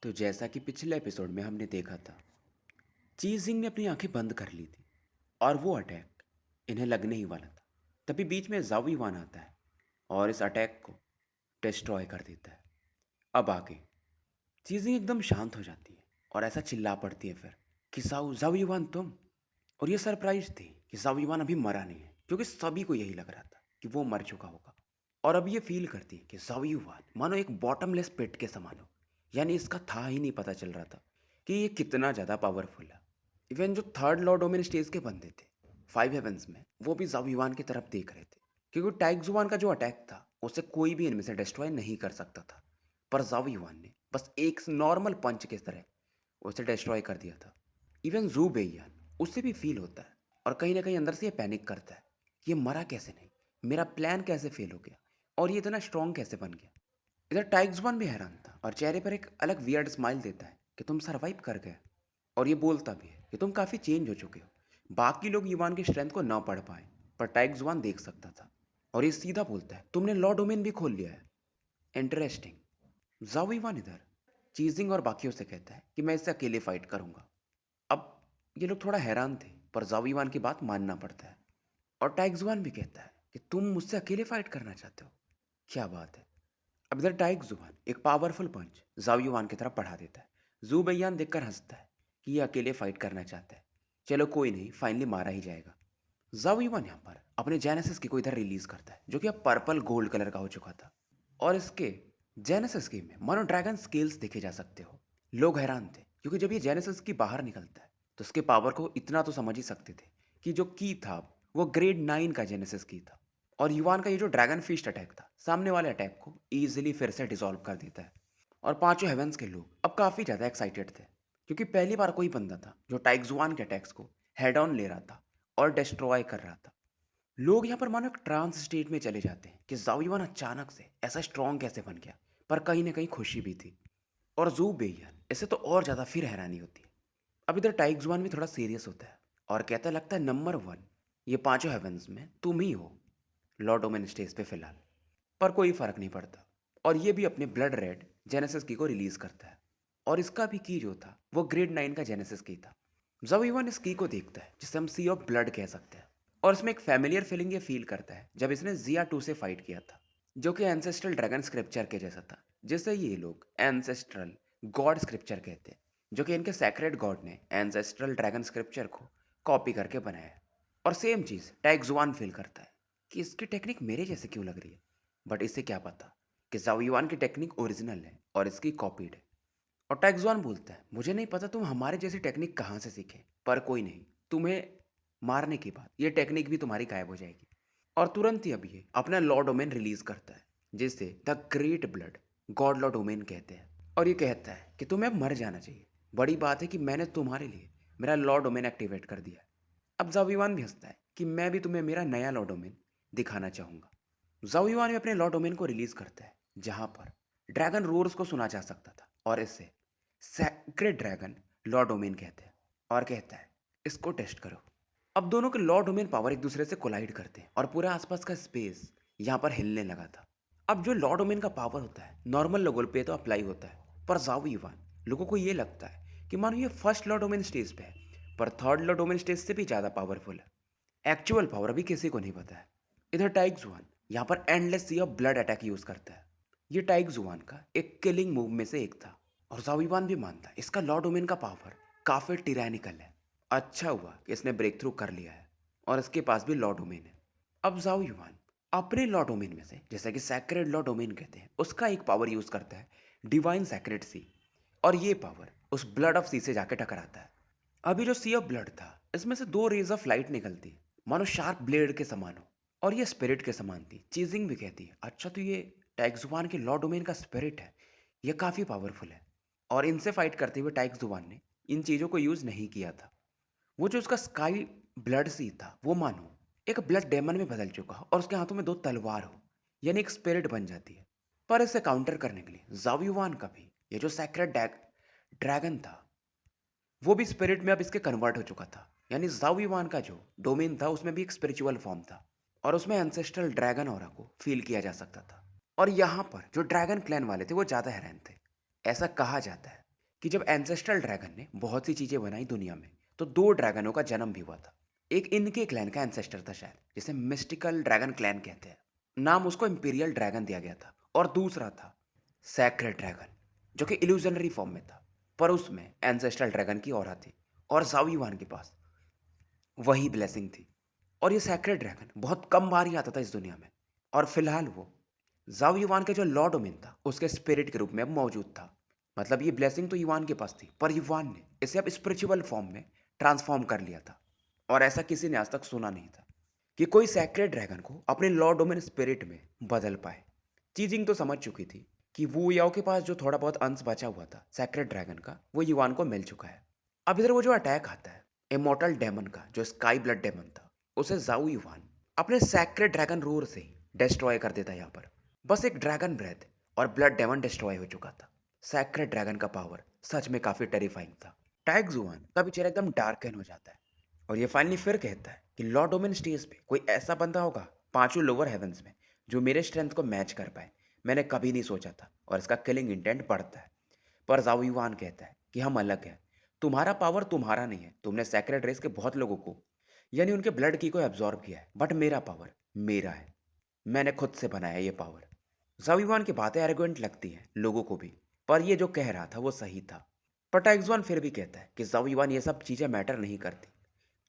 तो जैसा कि पिछले एपिसोड में हमने देखा था, चीजिंग ने अपनी आंखें बंद कर ली थी और वो अटैक इन्हें लगने ही वाला था। तभी बीच में जाओ युवान आता है और इस अटैक को डिस्ट्रॉय कर देता है। अब आगे चीजिंग एकदम शांत हो जाती है और ऐसा चिल्ला पड़ती है फिर कि जाओ जाओ युवान तुम। और ये सरप्राइज थी कि जाओ युवान अभी मरा नहीं है, क्योंकि सभी को यही लग रहा था कि वो मर चुका होगा। और अब ये फील करती है कि जाओ युवान मानो एक बॉटमलेस पिट के समान हो। यानी इसका था ही नहीं पता चल रहा था कि ये कितना ज़्यादा पावरफुल है। इवन जो थर्ड लॉर्ड ओमेन स्टेज के बंदे थे फाइव हेवंस में, वो भी जाविवान की तरफ देख रहे थे, क्योंकि टाइग्जुआन का जो अटैक था उसे कोई भी इनमें से डिस्ट्रॉय नहीं कर सकता था। पर जाविवान ने बस एक नॉर्मल पंच की तरह उसे डिस्ट्रॉय कर दिया था। इवन जू बेयान उसे भी फील होता है और कहीं ना कहीं अंदर से ये पैनिक करता है कि ये मरा कैसे नहीं, मेरा प्लान कैसे फेल हो गया और ये इतना स्ट्रांग कैसे बन गया। इधर टाइग्जुआन भी हैरान था और चेहरे पर एक अलग वियर्ड स्माइल देता है कि तुम सरवाइव कर गए। और ये बोलता भी है कि तुम काफ़ी चेंज हो चुके हो। बाकी लोग युवान की स्ट्रेंथ को ना पढ़ पाए, पर टाइग जुआन देख सकता था। और ये सीधा बोलता है तुमने लॉ डोमेन भी खोल लिया है, इंटरेस्टिंग। जाओ युवान इधर चीजिंग और बाकियों से कहता है कि मैं इससे अकेले फाइट करूंगा। अब ये लोग थोड़ा हैरान थे, पर जाओ युवान की बात मानना पड़ता है। और टाइग जुआन भी कहता है कि तुम मुझसे अकेले फाइट करना चाहते हो, क्या बात है। अब इधर टाइग जुबान एक पावरफुल पंच जाओ युवान की तरफ बढ़ा देता है। जू बेयान देखकर हंसता है कि ये अकेले फाइट करना चाहता है। चलो कोई नहीं, फाइनली मारा ही जाएगा। जाओ युवान यहाँ पर अपने जेनेसिस की को इधर रिलीज करता है, जो कि अब पर्पल गोल्ड कलर का हो चुका था। और इसके जेनेसिस की में मानो ड्रैगन स्केल्स देखे जा सकते हो। लोग हैरान थे, क्योंकि जब ये जेनेसिस की बाहर निकलता है तो उसके पावर को इतना तो समझ ही सकते थे कि जो की था वो ग्रेड 9 का जेनेसिस की था। और युवान का ये जो ड्रैगन फिस्ट अटैक था सामने वाले अटैक को ईजिली फिर से डिसॉल्व कर देता है। और पांचों हेवंस के लोग अब काफ़ी ज़्यादा एक्साइटेड थे, क्योंकि पहली बार कोई बंदा था जो टाइग्जुआन के अटैक्स को हेड ऑन ले रहा था और डिस्ट्रॉय कर रहा था। लोग यहाँ पर मानो एक ट्रांस स्टेट में चले जाते हैं कि जाओ युवान अचानक से ऐसा स्ट्रॉन्ग कैसे बन गया। पर कहीं ना कहीं खुशी भी थी। और जू बेयान इससे तो और ज़्यादा फिर हैरानी होती है। अब इधर टाइग्जुआन भी थोड़ा सीरियस होता है और कहता लगता है नंबर वन, ये पांचों हेवंस में तुम ही हो लॉर्ड डोमेन स्टेज पे फिलहाल। पर कोई फर्क नहीं पड़ता। और ये भी अपने ब्लड रेड जेनेसिस की को रिलीज करता है। और इसका भी की जो था वो ग्रेड 9 का जेनेसिस की था। जब इवन इस की को देखता है जिसे हम सी ऑफ ब्लड कह सकते हैं, और इसमें एक फैमिलियर फीलिंग ये फील करता है जब इसने जिया 2 से फाइट किया था, जो कि एंसेस्ट्रल ड्रैगन स्क्रिप्चर के जैसा था, जिसे ये लोग एंसेस्ट्रल गॉड स्क्रिप्चर कहते हैं, जो कि इनके सैक्रेड गॉड ने एंसेस्ट्रल ड्रैगन स्क्रिप्चर को कॉपी करके बनाया है। और सेम चीज़ टैक्सुआन फील करता है कि इसकी टेक्निक मेरे जैसे क्यों लग रही है। बट इसे क्या पता कि जावियान की टेक्निक ओरिजिनल है और इसकी कॉपीड है। और टैक्सुआन बोलता है मुझे नहीं पता तुम हमारे जैसी टेक्निक कहाँ से सीखे, पर कोई नहीं, तुम्हें मारने के बाद ये टेक्निक भी तुम्हारी गायब हो जाएगी। और तुरंत ही अब ये अपना लॉ डोमेन रिलीज करता है, जिसे the great blood God law domain कहते हैं। और ये कहता है कि तुम्हें अब मर जाना चाहिए। बड़ी बात है कि मैंने तुम्हारे लिए मेरा लॉ डोमेन एक्टिवेट कर दिया है। अब जाविवान भी हंसता है कि मैं भी तुम्हें मेरा नया लॉ डोमेन दिखाना चाहूंगा। जाविवान भी अपने लॉ डोमेन को रिलीज करता है, जहां पर ड्रैगन रोर्स को सुना जा सकता था, और इसे सैक्रेड ड्रैगन लॉ डोमेन कहते हैं। और कहता है इसको टेस्ट करो। अब दोनों के लॉ डोमेन पावर एक दूसरे से कोलाइड करते हैं और पूरा आसपास का स्पेस यहाँ पर हिलने लगा था। अब जो लॉ डोमेन का पावर होता है नॉर्मल लोगों पे तो अप्लाई होता है, पर जाओ युवान लोगों को ये लगता है कि मानो ये फर्स्ट लॉ डोमेन स्टेज पे है, पर थर्ड लॉ डोमेन स्टेज से भी ज़्यादा पावरफुल है। एक्चुअल पावर अभी किसी को नहीं पता है। इधर टाइग जुआन यहाँ पर endless sea of blood attack use करता है। ये टाइग जुआन का एक किलिंग मूव में से एक था, और जाविवान भी मानता है इसका लॉ डोमेन का पावर काफी टिरानिकल है। अच्छा हुआ कि इसने ब्रेक थ्रू कर लिया है और इसके पास भी लॉ डोमेन है। अब जाओ युवान अपने लॉ डोमेन में से, जैसा कि सैक्रेड लॉ डोमेन कहते हैं, उसका एक पावर यूज करता है, डिवाइन सैक्रेड सी। और ये पावर उस ब्लड ऑफ सी से जाके टकराता है। अभी जो सी ऑफ ब्लड था इसमें से दो रेज ऑफ लाइट निकलती, मानो शार्प ब्लेड के समान हो। और ये स्पिरिट के समान थी। चीजिंग भी कहती है अच्छा तो ये टैक्सुआन के लॉ डोमेन का स्पिरिट है, ये काफ़ी पावरफुल है। और इनसे फाइट करते हुए टैक्सुआन ने इन चीज़ों को यूज़ नहीं किया था। वो जो उसका स्काई ब्लड सी था वो मानो एक ब्लड डेमन में बदल चुका हो और उसके हाथों में दो तलवार हो, यानी एक स्पिरिट बन जाती है। पर इसे काउंटर करने के लिए जावियुआन का भी ये जो सैक्रेड ड्रैगन था वो भी स्पिरिट में अब इसके कन्वर्ट हो चुका था। यानी जावियुआन का जो डोमेन था उसमें भी एक स्पिरिचुअल फॉर्म था, और उसमें एंसेस्ट्रल ड्रैगन ऑरा को फील किया जा सकता था। और यहाँ पर जो ड्रैगन क्लैन वाले थे वो ज़्यादा हैरान थे। ऐसा कहा जाता है कि जब एंसेस्ट्रल ड्रैगन ने बहुत सी चीज़ें बनाई दुनिया में, तो 2 ड्रैगनों का जन्म भी हुआ था। एक इनके क्लैन का एंसेस्टर था शायद, जिसे मिस्टिकल ड्रैगन क्लैन कहते हैं। नाम उसको इंपीरियल ड्रैगन दिया गया था। और दूसरा था सैक्रेड ड्रैगन, जो कि इल्यूजनरी फॉर्म में था। पर उसमें एंसेस्ट्रल ड्रैगन की ऑरा थी और ज़ाओयुआन के पास वही ब्लेसिंग थी। और ये सैक्रेड ड्रैगन बहुत कम बार ही आता था इस दुनिया में। और फिलहाल वो ज़ाओ युवान के जो लॉर्ड ओमिन था, उसके स्पिरिट के रूप में अब मौजूद था। मतलब ये ब्लेसिंग तो युवान के पास थी, पर युवान ने इसे अब स्पिरिचुअल फॉर्म में ट्रांसफॉर्म कर लिया था। और ऐसा किसी ने आज तक सुना नहीं था कि कोई सैक्रेड ड्रैगन को अपने लॉर्ड ओमिन स्पिरिट में बदल पाए। चीजिंग तो समझ चुकी थी कि वू याओ के पास जो थोड़ा बहुत अंश बचा हुआ था सैक्रेड ड्रैगन का, वो युवान को मिल चुका है। अब इधर वो जो अटैक आता है इमॉर्टल डेमन का, जो स्काई ब्लड डेमन था, उसे ज़ाओ युवान अपने सैक्रेड ड्रैगन रोर से ही डिस्ट्रॉय कर देता है। यहाँ पर बस एक ड्रैगन ब्रेथ और ब्लड डेमन डिस्ट्रॉय हो चुका था। सैक्रेड ड्रैगन का पावर सच में काफी टेरिफाइंग था। टैग जुआन का भी चेहरा एकदम डार्कन हो जाता है और ये फाइनली फिर कहता है कि लॉर्ड डोमिन स्टेज पे कोई ऐसा बंदा होगा पांचों लोअर हेवंस में जो मेरे स्ट्रेंथ को मैच कर पाए। मैंने कभी नहीं सोचा था और इसका किलिंग इंटेंट बढ़ता है। पर जाओ युवान कहता है कि हम अलग हैं। तुम्हारा पावर तुम्हारा नहीं है, तुमने सैक्रेड रेस के बहुत लोगों को यानी उनके ब्लड की को एब्जॉर्ब किया है, बट मेरा पावर मेरा है। मैंने खुद से बनाया ये पावर। ज़ाविवान की बातें एरोगेंट लगती हैं लोगों को भी, पर ये जो कह रहा था वो सही था। पर टैक्सवान फिर भी कहता है कि ज़ाविवान ये सब चीज़ें मैटर नहीं करती।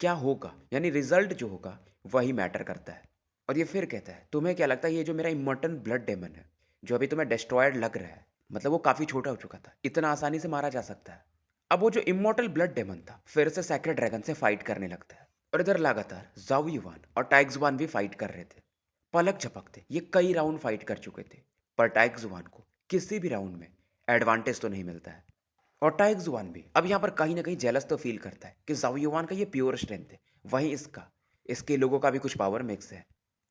क्या होगा यानी रिजल्ट जो होगा वही मैटर करता है। और ये फिर कहता है तुम्हें क्या लगता है ये जो मेरा इमॉर्टल ब्लड डेमन है, जो अभी तुम्हें डिस्ट्रॉयड लग रहा है, मतलब वो काफ़ी छोटा हो चुका था, इतना आसानी से मारा जा सकता है। अब वो जो इमॉर्टल ब्लड डेमन था फिर से सैक्रेड ड्रैगन से फाइट करने लगता है। और इधर लगातार ज़ाओ युवान और टाइग्सवान भी फाइट कर रहे थे। पलक झपकते ये कई राउंड फाइट कर चुके थे, पर टाइग्सवान को किसी भी राउंड में एडवांटेज तो नहीं मिलता है। और टाइग्सवान भी अब यहाँ पर कहीं ना कहीं जेलस तो फील करता है कि ज़ाओ युवान का ये प्योर स्ट्रेंथ है, वहीं इसका इसके लोगों का भी कुछ पावर मिक्स है।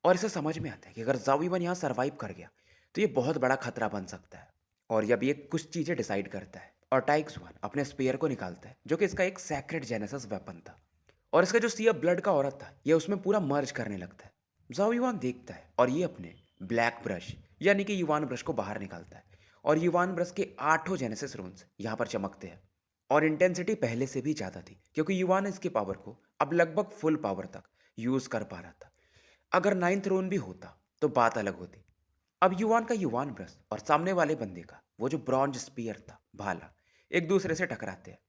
और इसे समझ में आता है कि अगर ज़ाओ युवान यहाँ सर्वाइव कर गया तो ये बहुत बड़ा खतरा बन सकता है। और जब ये कुछ चीज़ें डिसाइड करता है और टाइग्सवान अपने स्पेयर को निकालता है, जो कि इसका एक सैक्रेड जेनेसिस वेपन था। और इसका जो सी ऑफ ब्लड का औरत था ये उसमें पूरा मर्ज करने लगता है। जाओ युवान देखता है और ये अपने ब्लैक ब्रश यानी कि युवान ब्रश को बाहर निकालता है। और युवान ब्रश के 8 जेनेसिस रून्स यहाँ पर चमकते हैं। और इंटेंसिटी पहले से भी ज़्यादा थी क्योंकि युवान इसकी पावर को अब लगभग फुल पावर तक यूज़ कर पा रहा था। अगर 9th रून भी होता तो बात अलग होती। अब युवान का युवान ब्रश और सामने वाले बंदे का वो जो ब्रॉन्ज स्पीयर था भाला एक दूसरे से टकराते हैं।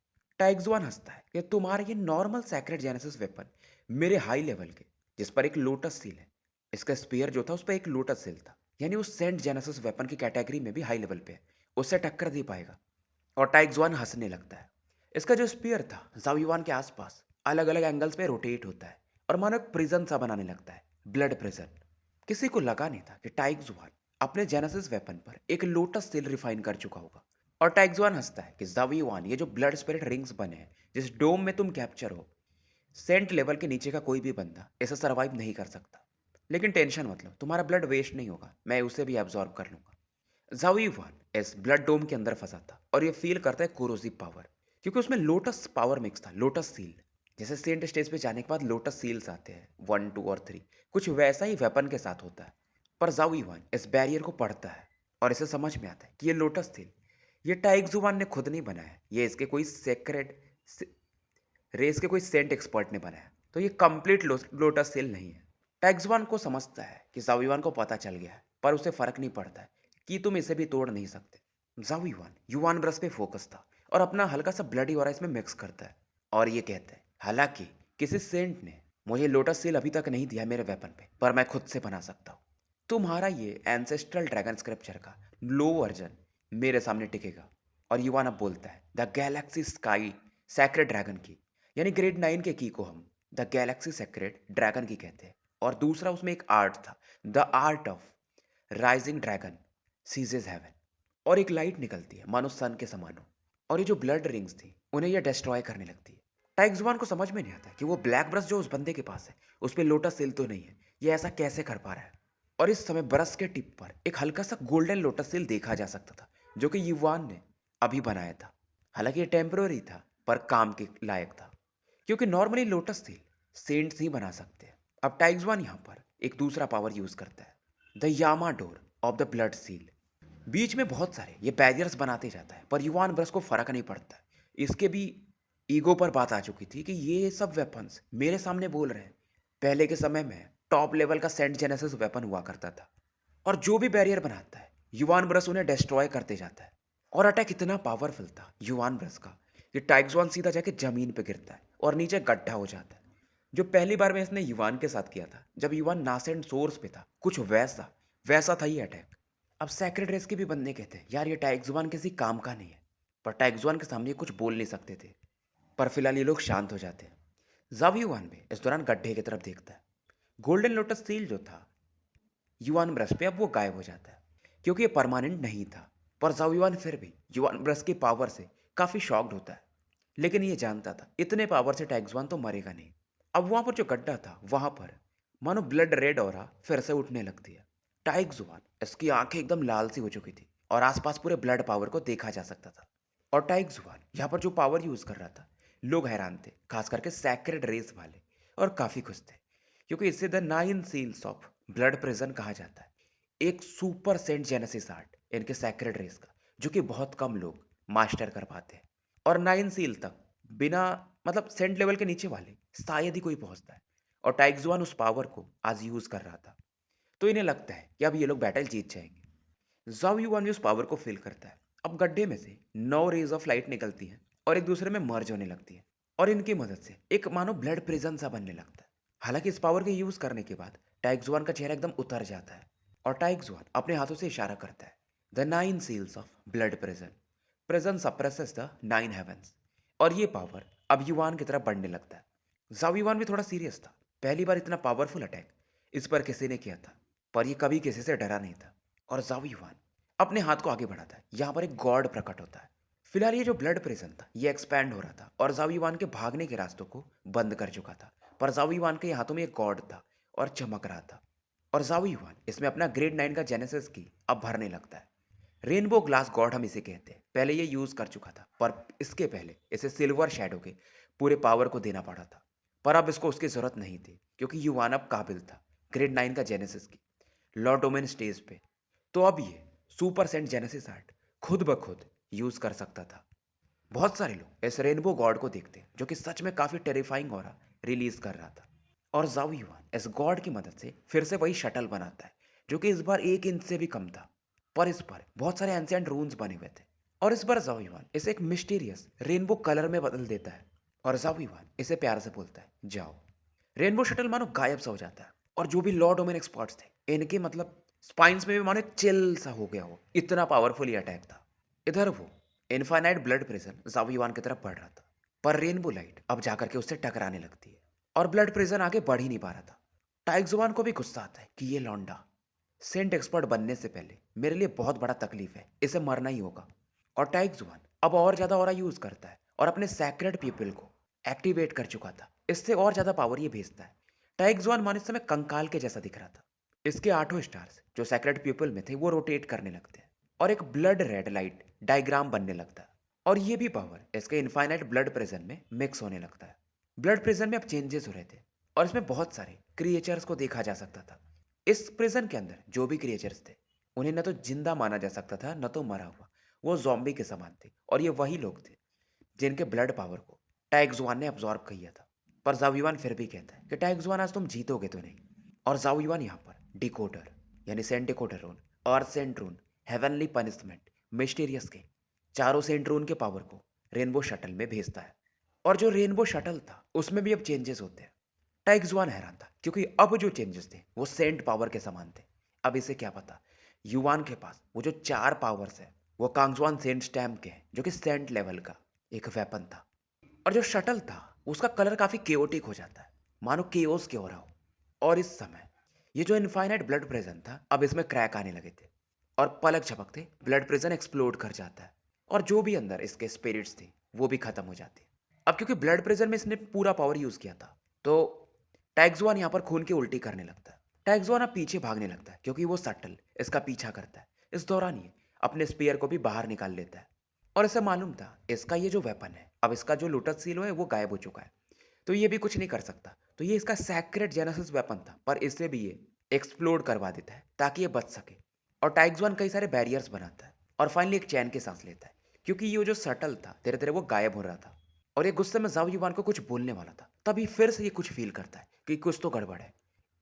टाइग्सवान हंसता है कि तुम्हारा ये नॉर्मल सैक्रेड जेनेसिस वेपन मेरे हाई लेवल के, जिस पर एक लोटस सील है, इसका स्पीयर जो था उस पर एक लोटस सील था, यानी उस सेंट जेनेसिस वेपन की कैटेगरी में भी हाई लेवल पे है, उससे टक्कर दे पाएगा। और टाइग्सवान हंसने लगता है। इसका जो स्पीयर था जाविवान के आसपास अलग अलग एंगल्स पे रोटेट होता है और मानो एक प्रिजन सा बनाने लगता है, ब्लड प्रिजन। किसी को लगा नहीं था कि टाइग्सवान अपने जेनेसिस वेपन पर एक लोटस सील रिफाइन कर चुका होगा। और टाइग्सवान हंसता है कि जाविवान ये जो ब्लड स्पिरिट रिंग्स बने हैं जिस डोम में तुम कैप्चर हो, सेंट लेवल के नीचे का कोई भी बंदा ऐसा सर्वाइव नहीं कर सकता। लेकिन टेंशन मत लो, तुम्हारा ब्लड वेस्ट नहीं होगा, मैं उसे भी एब्जॉर्ब कर लूंगा। ज़ाविवान इस ब्लड डोम के अंदर फंसा था और ये फील करता है कोरोसिव पावर, क्योंकि उसमें लोटस पावर मिक्स था, लोटस सील। जैसे सेंट स्टेज पे जाने के बाद लोटस सील्स आते हैं 1 2 और 3, कुछ वैसा ही वेपन के साथ होता है। पर ज़ाविवान इस बैरियर को पढ़ता है और इसे समझ में आता है कि ये लोटस सील ये टाइग्जुवान ने खुद नहीं बनाया है, ये इसके कोई सेक्रेट रेस के कोई सेंट एक्सपर्ट ने बनाया, तो ये कंप्लीट लोटस सील नहीं है। टैक्सवान को समझता है कि जाविवान को पता चल गया है, पर उसे फर्क नहीं पड़ता है कि तुम इसे भी तोड़ नहीं सकते। जाविवान युवान ब्रश पे फोकस था और अपना हल्का सा ब्लडी ऑरा इसमें मिक्स करता है। और ये कहता है हालांकि किसी सेंट ने मुझे लोटस सील अभी तक नहीं दिया मेरे वेपन पे, पर मैं खुद से बना सकता हूँ। तुम्हारा ये एंसेस्ट्रल ड्रैगन स्क्रिप्चर का लो वर्जन मेरे सामने टिकेगा। और युवान अब बोलता है the Galaxy sky sacred dragon की, यानी ग्रेड 9 के की को हम द गैलेक्सी सेक्रेड ड्रैगन की कहते हैं। और दूसरा उसमें एक आर्ट था, the art of rising dragon seizes heaven. और एक लाइट निकलती है मानो सन के समान हो, और ये जो ब्लड रिंग्स थी उन्हें यह डिस्ट्रॉय करने लगती है। टाइग्सवान को समझ में नहीं आता कि वो ब्लैक ब्रश जो उस बंदे के पास है उस पर लोटस सील तो नहीं है, ये ऐसा कैसे कर पा रहा है। और इस समय ब्रश के टिप पर एक हल्का सा गोल्डन लोटस सील देखा जा सकता था, जो कि युवान ने अभी बनाया था। हालांकि ये टेम्पररी था पर काम के लायक था, क्योंकि नॉर्मली लोटस सील सेंट्स ही बना सकते हैं। अब टाइग्सवान यहाँ पर एक दूसरा पावर यूज करता है, the Yama door of the blood seal. बीच में बहुत सारे ये बैरियर्स बनाते जाता है, पर युवान ब्रस को फ़र्क नहीं पड़ता है। इसके भी ईगो पर बात आ चुकी थी कि ये सब वेपन्स मेरे सामने बोल रहे हैं। पहले के समय में टॉप लेवल का सेंट जेनेसिस वेपन हुआ करता था, और जो भी बैरियर बनाता है, युवान ब्रस उन्हें डिस्ट्रॉय करते जाता है। और अटैक इतना पावरफुल था युवान ब्रस का कि टाइग्ज़ॉन सीधा जाके ज़मीन पे गिरता है और नीचे गड्ढा हो जाता है। जो पहली बार में इसने युवान के साथ किया था, जब युवान नासेंट सोर्स पे था, कुछ वैसा वैसा था ये अटैक। अब सैक्रेड रेस के भी बंदे कहते हैं यार ये टाइग्ज़ुआन किसी काम का नहीं है, पर टाइग्ज़ुआन के सामने ये कुछ बोल नहीं सकते थे। पर फिलहाल ये लोग शांत हो जाते हैं। जब युवान भी इस दौरान गड्ढे की तरफ देखता है, गोल्डन लोटस सील जो था युवान ब्रश पे, अब वो गायब हो जाता है क्योंकि ये परमानेंट नहीं था। पर जाओ युवान फिर भी युवान ब्रश की पावर से काफ़ी शॉक्ड होता है, लेकिन ये जानता था इतने पावर से टाइग्ज़ुआन तो मरेगा नहीं। अब वहाँ पर जो गड्ढा था वहाँ पर मानो ब्लड रेड ऑरा फिर से उठने लगती है। टाइग्ज़ुआन इसकी आंखें एकदम लाल सी हो चुकी थी और आसपास पूरे ब्लड पावर को देखा जा सकता था। और टाइग्ज़ुआन यहाँ पर जो पावर यूज़ कर रहा था, लोग हैरान थे, खास करके सैक्रेड रेस वाले, और काफ़ी खुश थे क्योंकि इसे the nine seals of blood prison कहा जाता है। एक सुपर सेंट जेनेसिस आर्ट इनके सैक्रेड रेस का, जो कि बहुत कम लोग मास्टर कर पाते हैं। और नाइन सील तक बिना मतलब सेंट लेवल के नीचे वाले शायद ही कोई पहुंचता है, और टाइग्जुआन उस पावर को आज यूज कर रहा था। तो इन्हें लगता है कि अब ये लोग बैटल जीत जाएंगे। जाओ युआन भी उस पावर को फील करता है। अब गड्ढे में से 9 रेज ऑफ लाइट निकलती हैं और एक दूसरे में मर्ज होने लगती है, और इनकी मदद से एक मानो ब्लड प्रिजन सा बनने लगता है। हालांकि इस पावर के यूज करने के बाद टाइग्जुआन का चेहरा एकदम उतर जाता है, और टाइग्जुआन अपने हाथों से इशारा करता है, the nine seals of blood prison, prison suppresses the nine heavens. और ये पावर अब युवान की तरफ बढ़ने लगता है। जाओ युवान भी थोड़ा सीरियस था। पहली बार इतना पावरफुल अटैक इस पर किसी ने किया था, पर ये कभी किसी से डरा नहीं था। और जाओ युवान अपने हाथ को आगे बढ़ाता है। यहाँ पर एक गॉड प्रकट होता है। फिलहाल ये जो ब्लड प्रिजन था ये एक्सपैंड हो रहा था और जाओ युवान के भागने के रास्तों को बंद कर चुका था। पर जाओ युवान के हाथों में एक गॉड था और चमक रहा था। और जाओ युवान इसमें अपना ग्रेड 9 का जेनेसिस की अब भरने लगता है। रेनबो ग्लास गॉड हम इसे कहते हैं। पहले ये यूज कर चुका था, पर इसके पहले इसे सिल्वर शैडो के पूरे पावर को देना पड़ा था। पर अब इसको उसकी जरूरत नहीं थी क्योंकि युवान अब काबिल था ग्रेड 9 का जेनेसिस की लॉर्ड डोमेन स्टेज पे। तो अब ये सुपर सेंट जेनेसिस आर्ट खुद ब खुद यूज कर सकता था। बहुत सारे लोग इस रेनबो गॉड को देखते हैं जो कि सच में काफी टेरिफाइंग ऑरा रिलीज कर रहा था। और जाओ युआन इस गॉड की मदद से फिर से वही शटल बनाता है जो कि इस बार 1 इंच से भी कम था, पर इस पर बहुत सारे एंशिएंट रून्स बने हुए थे। और इस बार जाओ युआन इसे एक मिस्टीरियस रेनबो कलर में बदल देता है, और जाओ युआन इसे प्यार से बोलता है जाओ। रेनबो शटल मानो गायब सा हो जाता है, और जो भी लॉ डोमेन एक्सपर्ट्स थे इनके मतलब स्पाइन्स में भी मानो चिल सा हो गया हो, इतना पावरफुल ये अटैक था। इधर वो इनफाइनाइट ब्लड प्रिजन जाविवान की तरफ बढ़ रहा था, पर रेनबो लाइट अब जाकर के उससे टकराने लगती है और ब्लड प्रिजन आगे बढ़ ही नहीं पा रहा था। टाइग्जुआन को भी गुस्सा आता है कि ये लौंडा सेंट एक्सपर्ट बनने से पहले मेरे लिए बहुत बड़ा तकलीफ है, इसे मरना ही होगा। और टाइग्जुआन अब और ज्यादा ऑरा यूज करता है और अपने सैक्रेड पीपल को एक्टिवेट कर चुका था। इससे और ज्यादा पावर ये भेजता है। टाइग्जुआन मान इस समय कंकाल के जैसा दिख रहा था। इसके 8 स्टार्स जो सैक्रेड पीपल में थे वो रोटेट करने लगते हैं और एक ब्लड रेड लाइट डायग्राम बनने लगता है। और ये भी पावर इसके इनफाइनाइट ब्लड प्रिजन में मिक्स होने लगता है। ब्लड प्रिजन में अब चेंजेस हो रहे थे और इसमें बहुत सारे क्रिएचर्स को देखा जा सकता था। इस प्रिजन के अंदर जो भी क्रिएचर्स थे उन्हें न तो जिंदा माना जा सकता था न तो मरा हुआ, वो जॉम्बी के समान थे। और ये वही लोग थे जिनके ब्लड पावर को टाइग्जुआन ने अब्जॉर्ब किया था। पर जाविवान फिर भी कहता है कि टाइग्जुआन आज तुम जीतोगे तो नहीं। और जाविवान यहाँ पर डिकोडर यानी सेंट डिकोडर रून, अर्थ सेंट रून, हेवनली पनिशमेंट, मिस्टीरियस के चारों सेंट रून के पावर को रेनबो शटल में भेजता है। और जो रेनबो शटल था उसमें भी अब चेंजेस होते हैं। टाइग्जुआन हैरान था क्योंकि अब जो चेंजेस थे वो सेंट पावर के समान थे। अब इसे क्या पता युवान के पास वो जो 4 पावर्स है वो कांगजुआन सेंट स्टैम्प के हैं जो कि सेंट लेवल का एक वेपन था। और जो शटल था उसका कलर काफी केओटिक हो जाता है, मानो केओस के हो रहा हो। और इस समय ये जो इनफाइनाइट ब्लड प्रिजन था अब इसमें क्रैक आने लगे थे और पलक झपकते ब्लड प्रिजन एक्सप्लोड कर जाता है और जो भी अंदर इसके स्पिरिट्स थे वो भी खत्म हो जाते हैं। अब क्योंकि ब्लड प्रिजन में इसने पूरा पावर यूज किया था, तो टैक्सुआन यहाँ पर खून की उल्टी करने लगता है। टैक्सुआन अब पीछे भागने लगता है क्योंकि वो सटल इसका पीछा करता है। इस दौरान ये अपने स्पेयर को भी बाहर निकाल लेता है और इसे मालूम था इसका ये जो वेपन है, अब इसका जो लोटस सीलो है वो गायब हो चुका है, तो ये भी कुछ नहीं कर सकता। तो ये इसका सैक्रेड जेनेसिस वेपन था, पर इससे भी ये एक्सप्लोड करवा देता है ताकि ये बच सके। और टाइग्स-1 कई सारे बैरियर्स बनाता है और फाइनली एक चैन की सांस लेता है, क्योंकि ये जो शटल था धीरे-धीरे वो गायब हो रहा था और ये गुस्से में ज़ाओ युआन को कुछ बोलने वाला था। तभी फिर से ये कुछ फ़ील करता है कि कुछ तो गड़बड़ है।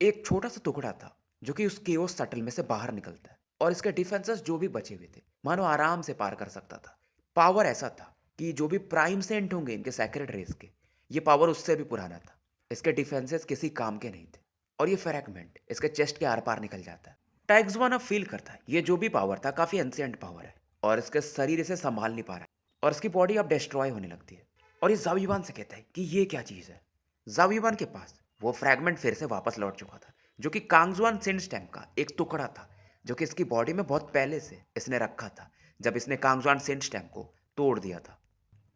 एक छोटा-सा टुकड़ा था जो कि उस केओस शटल में से बाहर निकलता है और इसके डिफेंसेस जो भी बचे हुए थे, मानो आराम से पार कर सकता था। पावर ऐसा था कि जो भी प्राइम सेंट होंगे इनके सैक्रेड रेस के, ये पावर उससे भी पुराना था। इसके डिफेंसेस किसी काम के नहीं थे और ये फ्रैगमेंट इसके चेस्ट के आर-पार निकल जाता है। टैक्स-1 अब फ़ील करता है, ये जो भी पावर था काफ़ी एंशिएंट पावर है और इसके शरीर इसे सँभाल नहीं पा रहा है और इसकी बॉडी अब डिस्ट्रॉय होने लगती है और ये ज़ाओ युआन से कहता है कि ये क्या चीज़ है? ज़ाओ युआन के पास वो फ्रैगमेंट फिर से वापस लौट चुका था, जो कि कांगजुआन सिंड-स्टेम का एक टुकड़ा था, जो कि इसकी बॉडी में बहुत पहले से इसने रखा था, जब इसने कांगजुआन सिंड-स्टेम को तोड़ दिया था।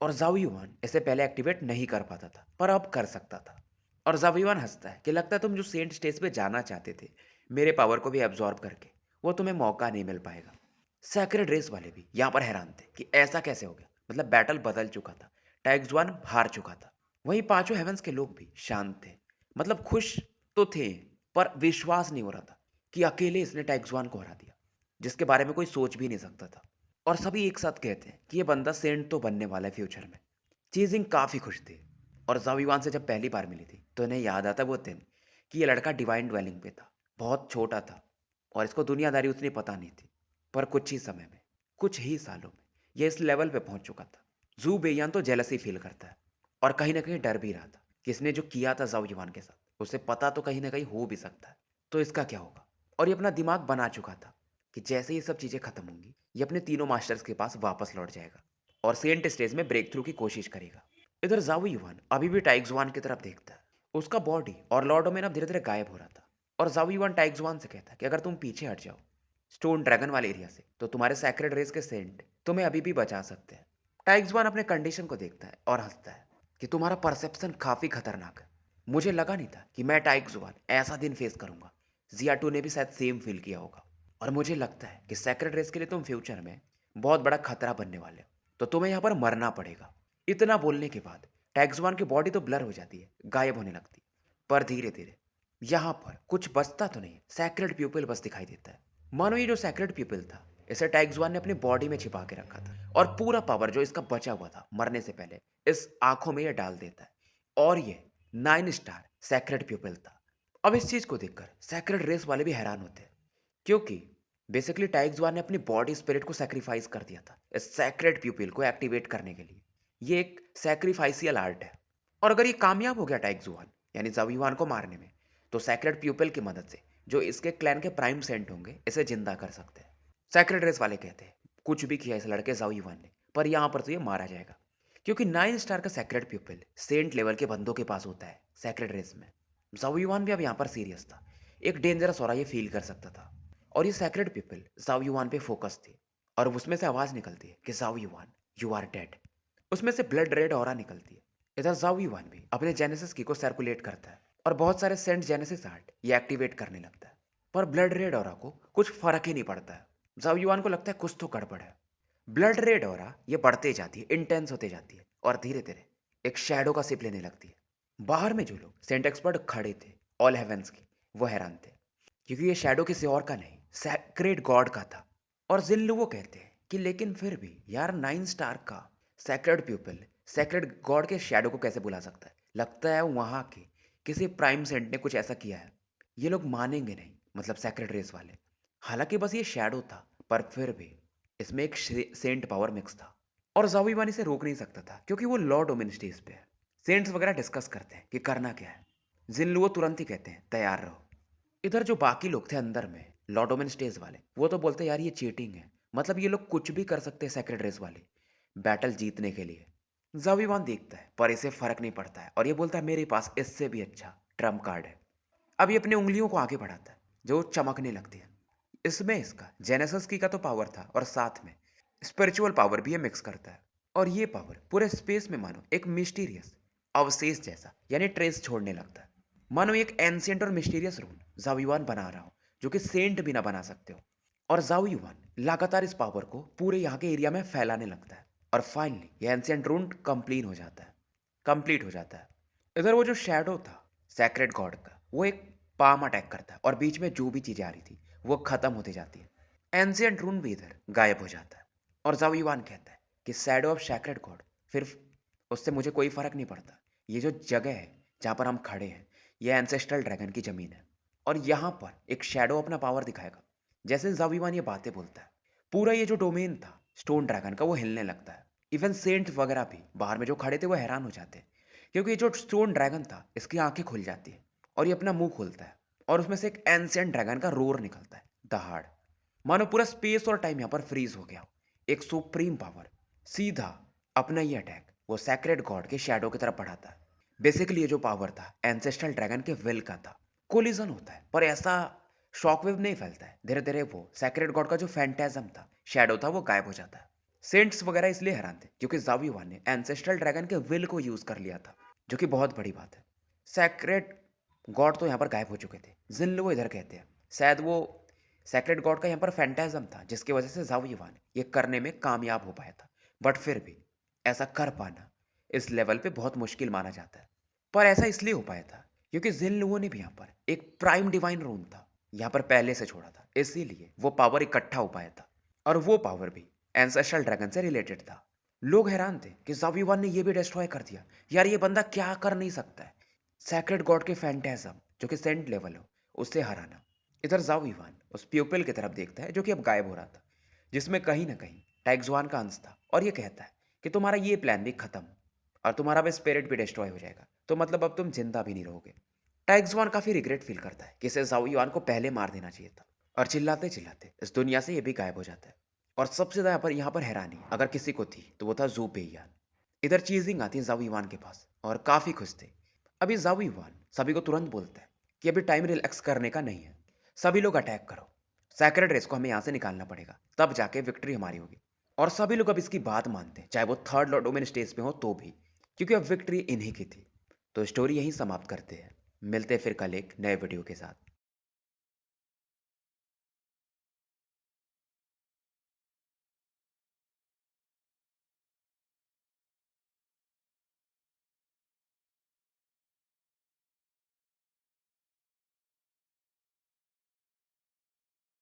और ज़ाओ युआन इसे पहले एक्टिवेट नहीं कर पाता था, पर अब कर सकता था। और ज़ाओ युआन हँसता है कि लगता है तुम जो सेंट स्टेज पे जाना चाहते थे, मेरे पावर को भी एब्ज़ॉर्ब करके, वो तुम्हें मौका नहीं मिल पाएगा। सैक्रेड रेस वाले भी यहाँ पर हैरान थे कि ऐसा कैसे हो गया? मतलब बैटल बदल चुका था, टाइग्स वन हार चुका था। वहीं पाँचों हेवंस के लोग भी शांत थे, मतलब खुश तो थे, पर विश्वास नहीं हो रहा था कि अकेले इसने टाइग्स वन को हरा दिया, जिसके बारे में कोई सोच भी नहीं सकता था। और सभी एक साथ कहते हैं कि ये बंदा सेंट तो बनने वाला है फ्यूचर में। चीजिंग काफ़ी खुश थी और ज़ाविवान से जब पहली बार मिली थी तो इन्हें याद आता वो दिन कि ये लड़का डिवाइन ड्वेलिंग पे था, बहुत छोटा था और इसको दुनियादारी उतनी पता नहीं थी। पर कुछ ही समय में, कुछ ही सालों में ये इस लेवल पे पहुंच चुका था। जू बेयान तो जेलसी फील करता है और कहीं ना कहीं डर भी रहा था कि इसने जो किया था ज़ाविवान के साथ उसे पता तो कहीं ना कहीं हो भी सकता है, तो इसका क्या होगा। और ये अपना दिमाग बना चुका था कि जैसे ये सब चीज़ें खत्म होंगी ये अपने तीनों मास्टर्स के पास वापस लौट जाएगा और सेंट स्टेज में ब्रेक थ्रू की कोशिश करेगा। इधर ज़ाओ युआन अभी भी टाइग्स-वन की तरफ देखता है। उसका बॉडी और लॉर्ड ओमेन अब धीरे-धीरे गायब हो रहा था और ज़ाओ युआन टाइग्स-वन से कहता है कि अगर तुम पीछे हट जाओ स्टोन ड्रैगन वाले एरिया से, तो तुम्हारे सैक्रेड रेस के सेंट तुम्हें अभी भी बचा सकते हैं। टाइग्स-वन अपने कंडीशन को देखता है और हँसता है कि तुम्हारा परसेप्शन काफ़ी खतरनाक है। मुझे लगा नहीं था कि मैं टाइग्स-वन ऐसा दिन फेस करूंगा। ज़ियाटू ने भी शायद सेम फील किया होगा और मुझे लगता है कि सैक्रेड रेस के लिए तुम फ्यूचर में बहुत बड़ा खतरा बनने वाले हो, तो तुम्हें यहाँ पर मरना पड़ेगा। इतना बोलने के बाद टैक्सवान की बॉडी तो ब्लर हो जाती है, गायब होने लगती है। पर धीरे धीरे यहाँ पर कुछ बचता तो नहीं, सैक्रेड प्यूपिल बस दिखाई देता है। मानो ये जो सैक्रेड प्यूपिल था इसे टैक्सवान ने अपनी बॉडी में छिपा के रखा था और पूरा पावर जो इसका बचा हुआ था मरने से पहले इस आंखों में ये डाल देता है। और ये 9 स्टार सैक्रेड प्यूपिल था। अब इस चीज को देखकर सैक्रेड रेस वाले भी हैरान होते हैं, क्योंकि बेसिकली टाइग्स-वन ने अपनी बॉडी स्पिरिट को सैक्रिफाइस कर दिया था इस सैक्रेड प्यूपिल को एक्टिवेट करने के लिए। ये एक सैक्रिफाइसियल आर्ट है और अगर ये कामयाब हो गया टाइग्स-वन यानी ज़ाविवान को मारने में, तो सैक्रेड प्यूपिल की मदद से जो इसके क्लैन के प्राइम सेंट होंगे इसे जिंदा कर सकते हैं। सैक्रेड रेस वाले कहते हैं कुछ भी किया इस लड़के ज़ाविवान ने, पर यहाँ पर तो ये मारा जाएगा, क्योंकि 9 स्टार का सैक्रेड प्यूपिल सेंट लेवल के बंदों के पास होता है सैक्रेड रेस में। ज़ाविवान भी अब यहाँ पर सीरियस था, एक डेंजरस हो रहा ये फील कर सकता था। और ये सैक्रेड पीपल ज़ाओ युआन पे फोकस थी और उसमें से आवाज़ निकलती है कि Zhao Yuan you are dead. उसमें से ब्लड रेड ऑरा निकलती है। इधर ज़ाओ युआन भी अपने जेनेसिस की को सर्कुलेट करता है और बहुत सारे सेंट जेनेसिस आर्ट ये एक्टिवेट करने लगता है, पर ब्लड रेड ऑरा को कुछ फर्क ही नहीं पड़ता है। ज़ाओ युआन को लगता है कुछ तो गड़बड़ है। ब्लड रेड ऑरा ये बढ़ते जाती है, इंटेंस होते जाती है और धीरे धीरे एक शैडो का सिप लेने लगती है। बाहर में जो लोग सेंट एक्सपर्ट खड़े थे ऑल हेवेंस के, वो हैरान थे, क्योंकि ये शैडो किसी और का नहीं सैक्रेड गॉड का था। और जिन लोगों कहते हैं कि लेकिन फिर भी यार 9 स्टार का सैक्रेड प्यूपिल सैक्रेड गॉड के शैडो को कैसे बुला सकता है, लगता है वहाँ के किसी प्राइम सेंट ने कुछ ऐसा किया है। ये लोग मानेंगे नहीं, मतलब सैक्रेड रेस वाले। हालांकि बस ये शैडो था, पर फिर भी इसमें एक सेंट पावर मिक्स था और ज़ाविवान इसे रोक नहीं सकता था, क्योंकि वो लॉर्ड ओमिन स्टेज पे है। सेंट्स वगैरह डिस्कस करते हैं कि करना क्या है। जिन लोगों तुरंत ही कहते हैं तैयार रहो। इधर जो बाकी लोग थे अंदर में लॉर्ड ओमेन स्टेज वाले, वो तो बोलते यार ये चीटिंग है, मतलब ये लोग कुछ भी कर सकते हैं सैक्रेड रेस वाले बैटल जीतने के लिए। ज़ाविवान देखता है पर इसे फर्क नहीं पड़ता है और ये बोलता है मेरे पास इससे भी अच्छा ट्रम्प कार्ड है। अब ये अपनी उंगलियों को आगे बढ़ाता है जो चमकने लगती है। इसमें इसका जेनेसिस की का तो पावर था और साथ में स्पिरिचुअल पावर भी ये मिक्स करता है और ये पावर पूरे स्पेस में मानो एक मिस्टीरियस अवशेष जैसा यानी ट्रेस छोड़ने लगता है। मानो एक एंशिएंट और मिस्टीरियस रून ज़ाविवान बना रहा हो, जो कि सेंट भी ना बना सकते हो। और ज़ाविवान लगातार इस पावर को पूरे यहाँ के एरिया में फैलाने लगता है और फाइनली ये एंशिएंट रून कंप्लीट हो जाता है। इधर वो जो शैडो था सैक्रेड गॉड का, वो एक पाम अटैक करता है और बीच में जो भी चीज़ें आ रही थी वो ख़त्म होती जाती है। एंशिएंट रून भी इधर गायब हो जाता है और जाओ युआन कहता है कि शैडो ऑफ सैक्रेड गॉड, फिर उससे मुझे कोई फर्क नहीं पड़ता। ये जो जगह है जहाँ पर हम खड़े हैं, ये एंसेस्ट्रल ड्रैगन की ज़मीन है और यहाँ पर एक शैडो अपना पावर दिखाएगा। जैसे जाओ युआन ये बातें बोलता है, पूरा ये जो डोमेन था स्टोन ड्रैगन का वो हिलने लगता है। इवन सेंट वगैरह भी बाहर में जो खड़े थे वो हैरान हो जाते हैं, क्योंकि ये जो स्टोन ड्रैगन था इसकी आंखें खुल जाती है और ये अपना मुंह खोलता है और उसमें से एक एंशिएंट ड्रैगन का रोर निकलता है, दहाड़। मानो पूरा स्पेस और टाइम यहाँ पर फ्रीज हो गया हो। एक सुप्रीम पावर सीधा अपना ये अटैक वो सैक्रेड गॉड के शैडो की तरफ बढ़ाता है। बेसिकली ये जो पावर था एंसेस्ट्रल ड्रैगन के विल का था। कोलिजन होता है पर ऐसा शॉकवेव नहीं फैलता है, धीरे धीरे वो सैक्रेड गॉड का जो फैंटेजम था, शैडो था, वो गायब हो जाता है। सेंट्स वगैरह इसलिए हैरान थे क्योंकि जाविवान ने एंसेस्ट्रल ड्रैगन के विल को यूज कर लिया था, जो कि बहुत बड़ी बात है। सैक्रेड गॉड तो यहाँ पर गायब हो चुके थे, जिन वो इधर कहते हैं। शायद वो सैक्रेड गॉड का यहाँ पर फैंटेजम था जिसकी वजह से जाविवान ये करने में कामयाब हो पाया था। बट फिर भी ऐसा कर पाना इस लेवल पे बहुत मुश्किल माना जाता है। पर ऐसा इसलिए हो पाया था क्योंकि जिन लोगों ने भी यहाँ पर एक प्राइम डिवाइन रून था यहाँ पर पहले से छोड़ा था, इसीलिए वो पावर इकट्ठा हो पाया था और वो पावर भी एंसेस्ट्रल ड्रैगन से रिलेटेड था। लोग हैरान थे कि जाविवान ने ये भी डिस्ट्रॉय कर दिया, यार ये बंदा क्या कर नहीं सकता है सैक्रेड गॉड के फैंटेजम जो कि सेंट लेवल हो उससे हराना। इधर जाविवान उस प्यूपिल की तरफ देखता है जो कि अब गायब हो रहा था, जिसमें कहीं ना कहीं टाइग्जुआन का अंश था, और ये कहता है कि तुम्हारा ये प्लान भी खत्म और तुम्हारा भी स्पिरिट भी डिस्ट्रॉय हो जाएगा, तो मतलब अब तुम जिंदा भी नहीं रहोगे। टाइग्जुआन काफी रिग्रेट फील करता है कि इसे जाविवान को पहले मार देना चाहिए था, और चिल्लाते चिल्लाते इस दुनिया से ये भी गायब हो जाता है। और सबसे ज्यादा यहाँ पर हैरानी अगर किसी को थी तो वो था जू पेयान। इधर चीजिंग आती है जाविवान के पास और काफी खुश थे। अभी जाविवान सभी को तुरंत बोलता है कि अभी टाइम रिलैक्स करने का नहीं है, सभी लोग अटैक करो, सैक्रेड रेस को हमें यहाँ से निकालना पड़ेगा, तब जाके विक्ट्री हमारी होगी। और सभी लोग अब इसकी बात मानते हैं, चाहे वो थर्ड लॉर्ड डोमेन स्टेज पे हो तो भी, क्योंकि अब विक्ट्री इन्हीं की थी। तो स्टोरी यहीं समाप्त करते हैं, मिलते हैं फिर कल एक नए वीडियो के साथ।